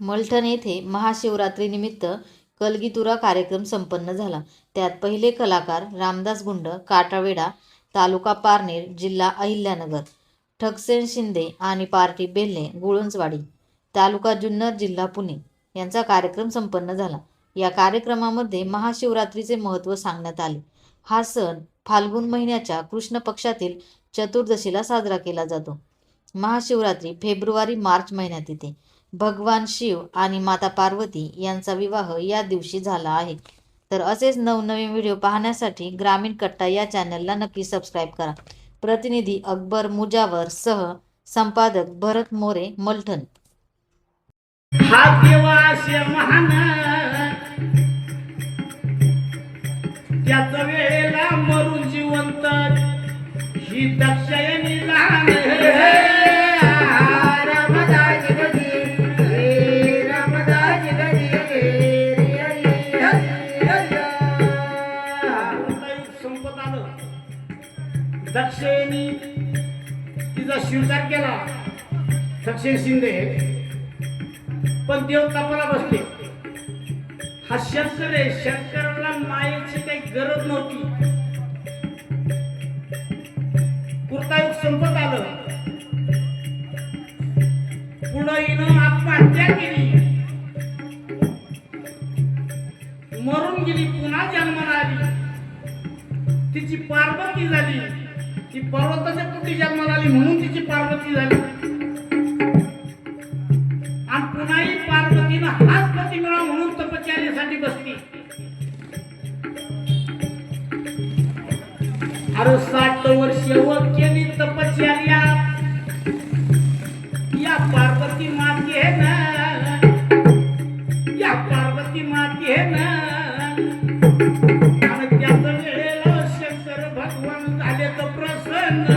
मलठण येथे महाशिवरात्रीनिमित्त कलगीतुरा कार्यक्रम संपन्न झाला. त्यात पहिले कलाकार रामदास गुंड, काटावेडा, तालुका पारनेर, जिल्हा अहिल्यानगर, ठकसेन शिंदे आणि पार्टी बेल्हे, गुळुंचवाडी, तालुका जुन्नर, जिल्हा पुणे यांचा कार्यक्रम संपन्न झाला. या कार्यक्रमामध्ये महाशिवरात्रीचे महत्त्व सांगण्यात आले. हा सण फाल्गुन महिन्याच्या कृष्ण पक्षातील चतुर्दशीला साजरा केला जातो. महाशिवरात्री फेब्रुवारी-मार्च महिन्यात येते. भगवान शिव आणि माता पार्वती यांचा विवाह या दिवशी झाला आहे. तर असेच नवनवीन व्हिडिओ पाहण्यासाठी ग्रामीण कट्टा या चॅनलला नक्की सबस्क्राईब करा. प्रतिनिधी अकबर मुजावर सह संपादक भरत मोरे, मलठण. हा देवाशे महान त्याच वेळेला मरून जिवंत ही दक्षयणी लहान संपत आलं. दक्षयणी तिचा स्वीकार केला ठकसेन शिंदे, पण देव तपाला बसले. हा शंकर आहे, शंकराला मायेची काही गरज नव्हती. कृतायुग संपत आलं. पुढं येणं आत्महत्या केली, मरून गेली, पुन्हा जन्माला आली. तिची पार्वती झाली. ती पर्वताच्या पोटी जन्माला आली म्हणून तिची पार्वती झाली. आणि पुन्हाही पार्वतीनं हाच पती मिळा म्हणून तपश्चर्येसाठी बसली. अरे 60 वर्ष केली तपश्चर्या या पार्वती माती आहे ना, या पार्वती माती आहे ना. आणि त्याच वेळेला शंकर भगवान झाले तर प्रसन्न.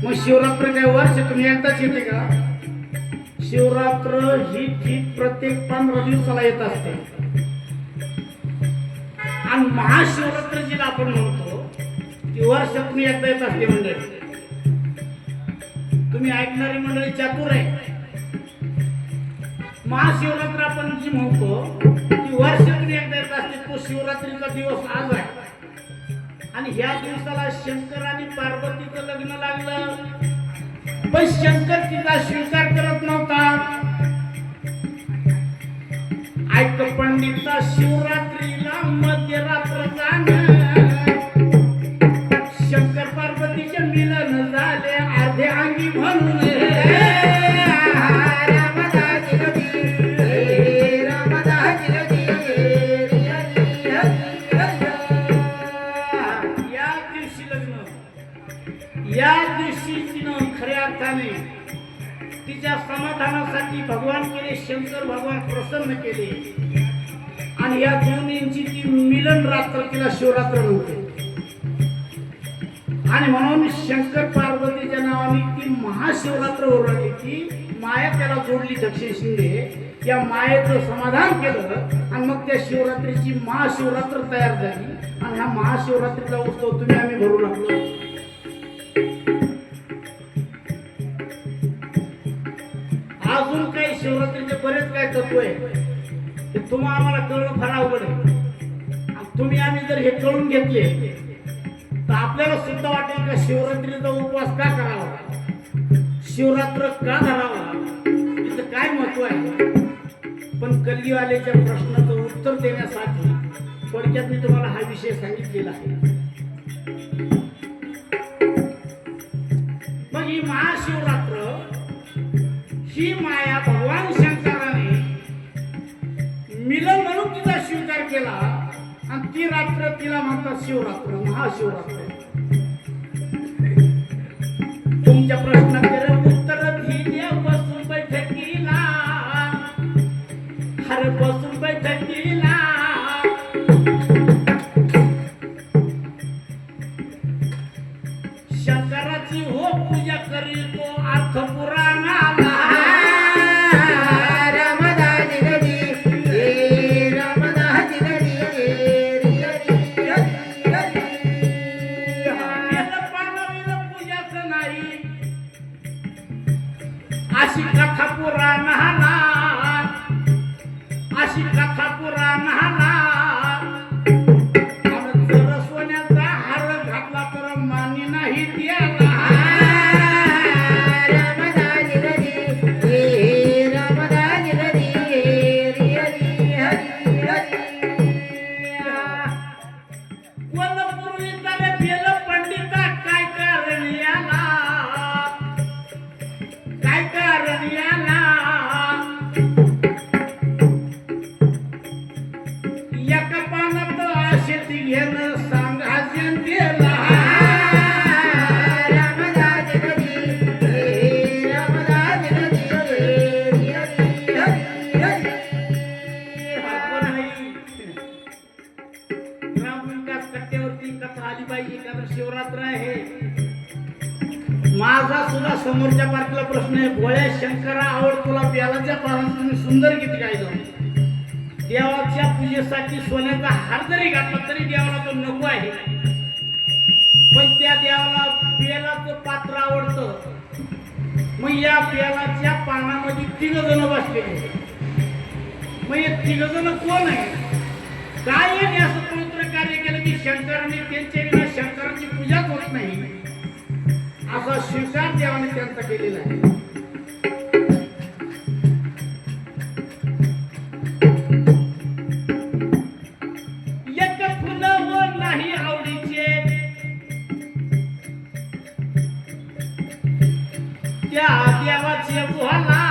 मग शिवरात्र काय वर्ष तुम्ही एकदाच येते का? शिवरात्र ही प्रत्येक 15 दिवसाला येत असते. आणि महाशिवरात्र जिला आपण म्हणतो ती वर्षातून एकदा येत असते. मंडळी, तुम्ही ऐकणारी मंडळी चातुर आहे. महाशिवरात्र आपण जी म्हणतो ती वर्षातून एकदा येत असते. तो शिवरात्रीचा दिवस आज आहे. आणि ह्या दिवसाला शंकर आणि पार्वतीचं लग्न लागलं. पण शंकर तिचा स्वीकार करत नव्हता. ऐक पंडिता, शिवरात्रीला मध्यरात्र जाणं, शंकर पार्वतीचे मिलन झाले अर्धे अंगी म्हणून. या दिवशी तिनं खऱ्या अर्थाने तिच्या समाधानासाठी भगवान केले, शंकर भगवान प्रसन्न केले. आणि या दोन्हींची ती मिलन रात्र तिला शिवरात्र म्हणते. आणि म्हणून शंकर पार्वतीच्या नावाने ती महाशिवरात्र ओळखली. ती माया त्याला जोडली ठकसेन शिंदे. या मायेचं समाधान केलं आणि मग त्या शिवरात्रीची महाशिवरात्र तयार झाली. आणि हा महाशिवरात्रीचा उत्सव तुम्ही आम्ही भरू लागलो. अजून काही शिवरात्रीचे बरेच काय तत्व आहे ते तुम्हाला आम्हाला कळणं फार अवघड आहे. तुम्ही आम्ही जर हे कळून घेतले तर आपल्याला सुद्धा वाटेल का शिवरात्रीचा उपवास का करावा, शिवरात्र का धरावा, तिचं काय महत्व आहे. पण कलियुगाच्या प्रश्नाचं उत्तर देण्यासाठी थोडक्यात मी तुम्हाला हा विषय सांगितलेला आहे. मग ही महाशिवरात्र ही माया भगवान शंकराने मिलन म्हणून तिचा स्वीकार केला आणि ती रात्र तिला म्हणतात शिवरात्र, महाशिवरात्र. अरे बसून बैठकीला शंकराची हो पूजा करीतो अर्थ पुराणाला अशी कथा पुराणाला अशी कथा पुराणाला आणि जर सोन्याचा हार घातला तर मानी नाही त्याला कोल्हापूर विचारे बेल पंडिता काय कारण याला काय कारण याला एका पानात शेती घेणं सांगा जनतेला ग्रामविकास कट्ट्यावरती कथा आली पाहिजे कारण शिवरात्र आहे माझा सुद्धा समोरच्या पार्टीला प्रश्न आहे भोळ्या शंकरा आवड तुला प्यालाच्या पानात तुम्ही सुंदर गीत गायलं देवाच्या पूजेसाठी सोन्याचा हार जरी घातला तरी देवाला तो नको आहे पण त्या देवाला बेलाचं पात्र आवडतं मग या बेलाच्या पानामध्ये 3 जण बसलेले मग हे 3 जण कोण आहे काय आहे असं पवित्र कार्य केलं की शंकराने त्यांच्या विना शंकराची पूजाच होत नाही असा स्वीकार देवाने त्यांचा केलेला आहे एक फुलं नाही आवडीचे त्या देवाचे बोला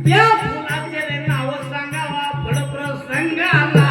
त्या फुलाचे रे नाव सांगावा फळप्रसंगाला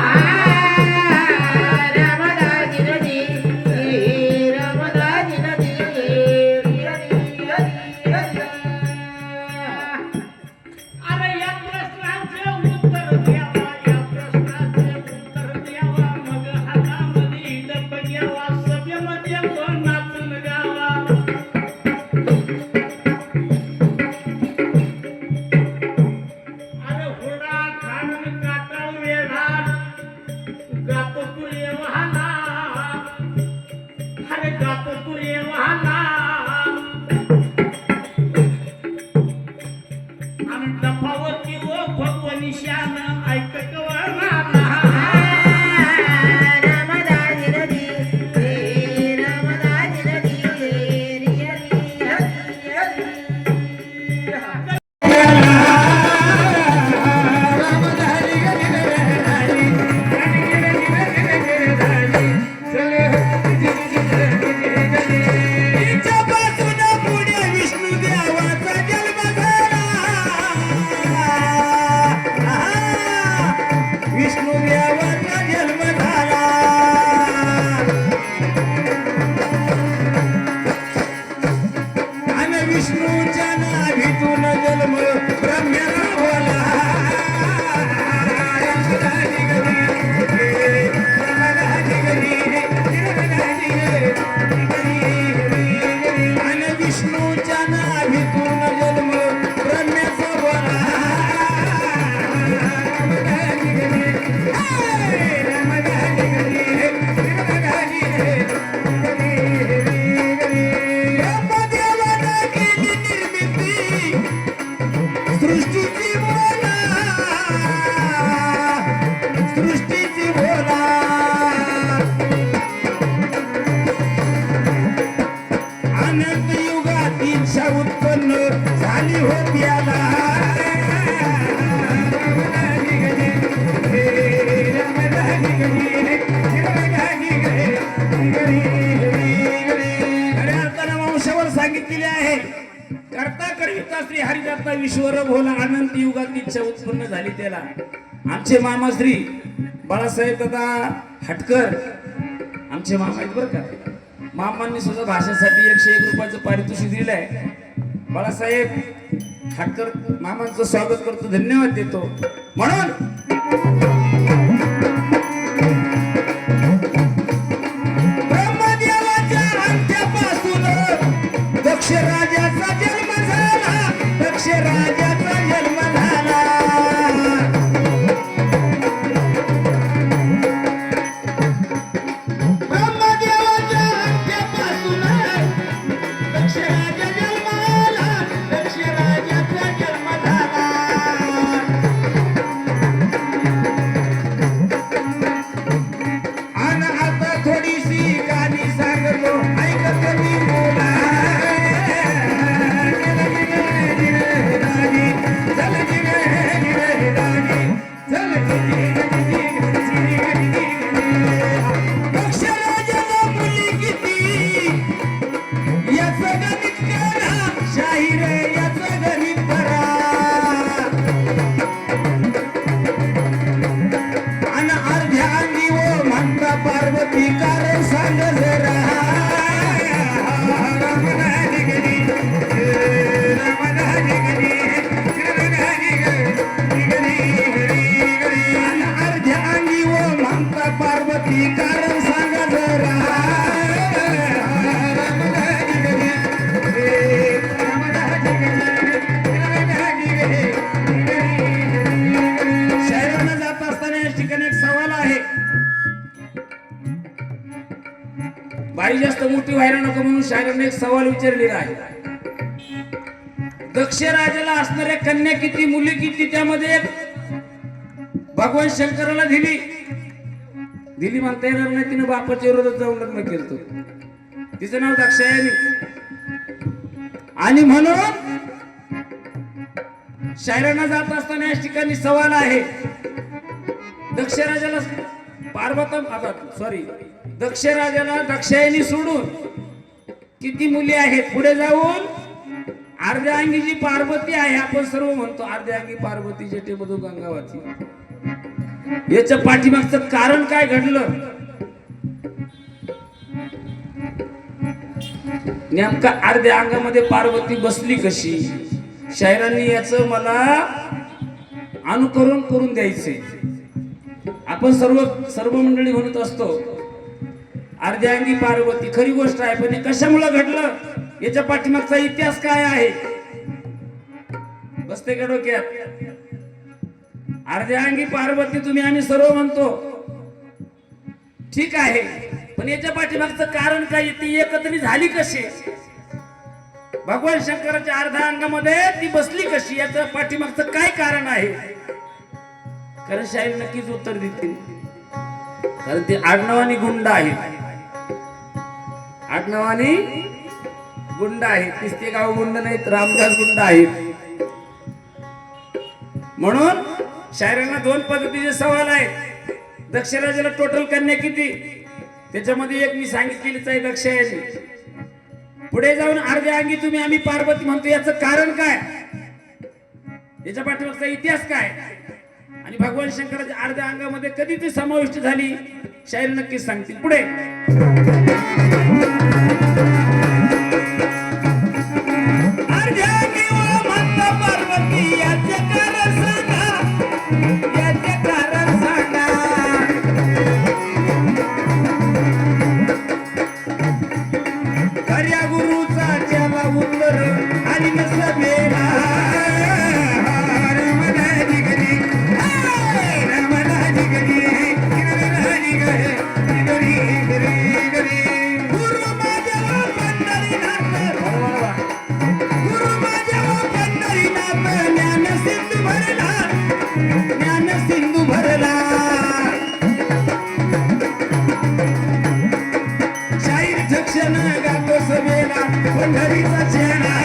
सांगितलेले आहे करता करिता श्री हरिदत्ता विश्वर भोला अनंत युगात इच्छा उत्पन्न झाली त्याला आमचे मामा श्री बाळासाहेब दादा हटकर आमचे मामा आहेत बरं का मामांनी सुद्धा भाषेसाठी 101 रुपयाचं पारितोषिक दिलंय बाळासाहेब खाटकर मामांचं स्वागत करतो, धन्यवाद देतो. म्हणून ब्रह्मदेवाच्या अंत्यापासून दक्ष राजाचा जन्म झाला, दक्ष राजाचा जन्म झाला. ब्रह्मदेवाच्या अंत्यापासून दक्ष राजा जन्माला, दक्ष राजाचा जन्म झाला. आणि आता थोडीशी गाणी सांगतो, ऐकत मी बोला. दक्ष राजाला मुली किती, याचं गणित करा, शाहीर याचं गणित करा. आणि अर्ध्या अंगी ओ म्हणता पार्वती, कारण सांग जरा. रमणारी गणी, रमणारी गणी, रमणारी गणी, आणि अर्ध्या अंगी ओ म्हणता पार्वती, कारण सांग जरा. रमणारी गणी, रमणारी गणी, रमणारी गणी. शहराला जात असताना या ठिकाणी एक सवाल आहे. बाई जास्त मोठी व्हायला नको म्हणून शायराने एक सवाल विचारलेला आहे. दक्ष राजाला असणाऱ्या कन्या किती, मुली किती, त्यामध्ये एक भगवान शंकराला दिली. दिली म्हणता येणार नाही, तिने बापाच्या विरोधात जाऊन लग्न केलं. तिचं नाव दाक्षायणी. आणि म्हणून शायरांना जात असताना या ठिकाणी सवाल आहे. दक्ष राजाला दक्ष राजाला दाक्षायणी सोडून किती मुली आहेत? पुढे जाऊन अर्ध्या अंगी जी पार्वती आहे, आपण सर्व म्हणतो अर्ध्या अंगी पार्वती जटे मधु गंगावती. याच्या पाठीमागचं कारण काय घडलं? नेमका अर्ध्या अंगामध्ये पार्वती बसली कशी? शायरांनी याचं मला अनुकरण करून द्यायचंय. आपण सर्व मंडळी म्हणत असतो अर्ध्या अंगी पार्वती, खरी गोष्ट आहे, पण हे कशामुळे घडलं, याच्या पाठीमागचा इतिहास काय आहे? बसते का डोक्यात? अर्ध्या अंगी पार्वती तुम्ही आम्ही सर्व म्हणतो, ठीक आहे, पण याच्या पाठीमागचं कारण काय? ती एकत्रित झाली कशी? भगवान शंकराच्या अर्ध्या अंगामध्ये ती बसली कशी? याच्या पाठीमागचं काय कारण आहे? कारण शाहीर नक्कीच उत्तर देतील. कारण ते आडनावानी गुंड आहेत, आडनावानी गुंड आहेत. तिसते गाव गुंड नाहीत, रामदास गुंड आहेत. म्हणून शायरांना दोन पद्धतीचे सवाल आहेत. दक्षराजाला टोटल कन्या किती? त्याच्यामध्ये एक मी सांगितलेलीच आहे, दक्षायणी. पुढे जाऊन अर्ध्या अंगी तुम्ही आम्ही पार्वती म्हणतो, याचं कारण काय? याच्या पाठीमागचा इतिहास काय? आणि भगवान शंकराच्या अर्ध्या अंगामध्ये कधी ती समाविष्ट झाली? शाहीर नक्कीच सांगतील. पुढे अर्ध्या अंगी म्हणता पार्वती, याचे कारण सांगा, याचे कारण सांगा. खऱ्या गुरुचा त्याला उत्तर आणि नसबेला. पंढरीचा चेहरा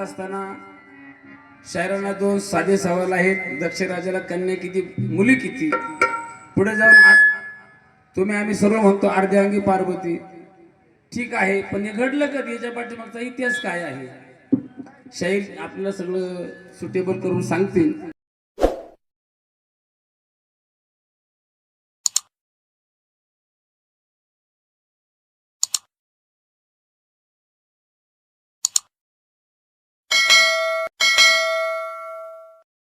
असताना शायरांना 2 साधे सवाल आहेत. दक्ष राजाला कन्या किती, मुली किती. पुढे जाऊन तुम्ही आम्ही सर्व म्हणतो अर्ध्यांगी पार्वती. ठीक आहे, पण हे घडलं कधी, याच्या पाठीमागचा इतिहास काय आहे? शाहीर आपल्याला सगळं सुटेबल करून सांगतील.